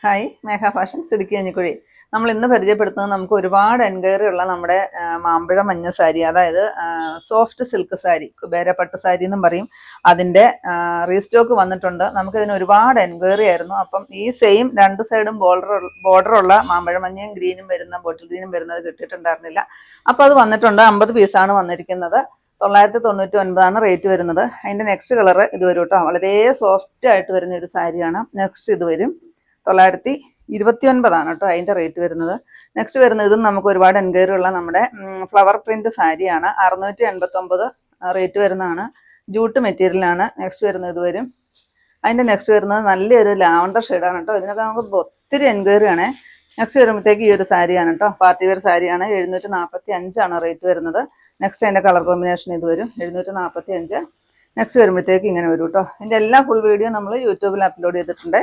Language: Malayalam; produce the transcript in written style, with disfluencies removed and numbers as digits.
ഹായ് മേഘ ഫാഷൻസ് ഇടുക്കി കഞ്ഞിക്കുഴി. നമ്മൾ ഇന്ന് പരിചയപ്പെടുത്തുന്നത് നമുക്ക് ഒരുപാട് എൻക്വയറി ഉള്ള നമ്മുടെ മാമ്പഴ മഞ്ഞ സാരി, അതായത് സോഫ്റ്റ് സിൽക്ക് സാരി, കുബേര പട്ട് സാരി എന്നും പറയും. അതിൻ്റെ റീസ്റ്റോക്ക് വന്നിട്ടുണ്ട്. നമുക്കിതിന് ഒരുപാട് എൻക്വയറി ആയിരുന്നു. അപ്പം ഈ സെയിം രണ്ട് സൈഡും ബോർഡറുള്ള മാമ്പഴ മഞ്ഞയും ഗ്രീനും വരുന്ന, ബോട്ടിൽ ഗ്രീനും വരുന്നത് കിട്ടിയിട്ടുണ്ടായിരുന്നില്ല. അപ്പോൾ അത് വന്നിട്ടുണ്ട്. 50 പീസാണ് വന്നിരിക്കുന്നത്. 999 റേറ്റ് വരുന്നത്. അതിൻ്റെ നെക്സ്റ്റ് കളറ് ഇത് വരും കേട്ടോ. വളരെ സോഫ്റ്റ് ആയിട്ട് വരുന്ന ഒരു സാരിയാണ്. നെക്സ്റ്റ് ഇത് വരും. 929 കേട്ടോ അതിൻ്റെ റേറ്റ് വരുന്നത്. നെക്സ്റ്റ് വരുന്നത് ഇതും നമുക്ക് ഒരുപാട് എൻക്വയറി ഉള്ള നമ്മുടെ ഫ്ലവർ പ്രിന്റ് സാരിയാണ്. 689 റേറ്റ് വരുന്നതാണ്. ജൂട്ട് മെറ്റീരിയലാണ്. നെക്സ്റ്റ് വരുന്നത് ഇത് വരും. അതിൻ്റെ നെക്സ്റ്റ് വരുന്നത് നല്ലൊരു ലാവണ്ടർ ഷെയ്ഡാണ് കേട്ടോ. ഇതിനൊക്കെ നമുക്ക് ഒത്തിരി എൻക്വയറി ആണേ. നെക്സ്റ്റ് വരുമ്പോഴത്തേക്ക് ഈ ഒരു സാരിയാണ് കേട്ടോ. പാർട്ടി വെയർ സാരിയാണ്. 745 റേറ്റ് വരുന്നത്. നെക്സ്റ്റ് അതിൻ്റെ കളർ കോമ്പിനേഷൻ ഇത് വരും. 745. നെക്സ്റ്റ് വരുമ്പോഴത്തേക്ക് ഇങ്ങനെ വരും കേട്ടോ. ഇതിൻ്റെ എല്ലാ ഫുൾ വീഡിയോ നമ്മൾ യൂട്യൂബിൽ അപ്ലോഡ് ചെയ്തിട്ടുണ്ട്.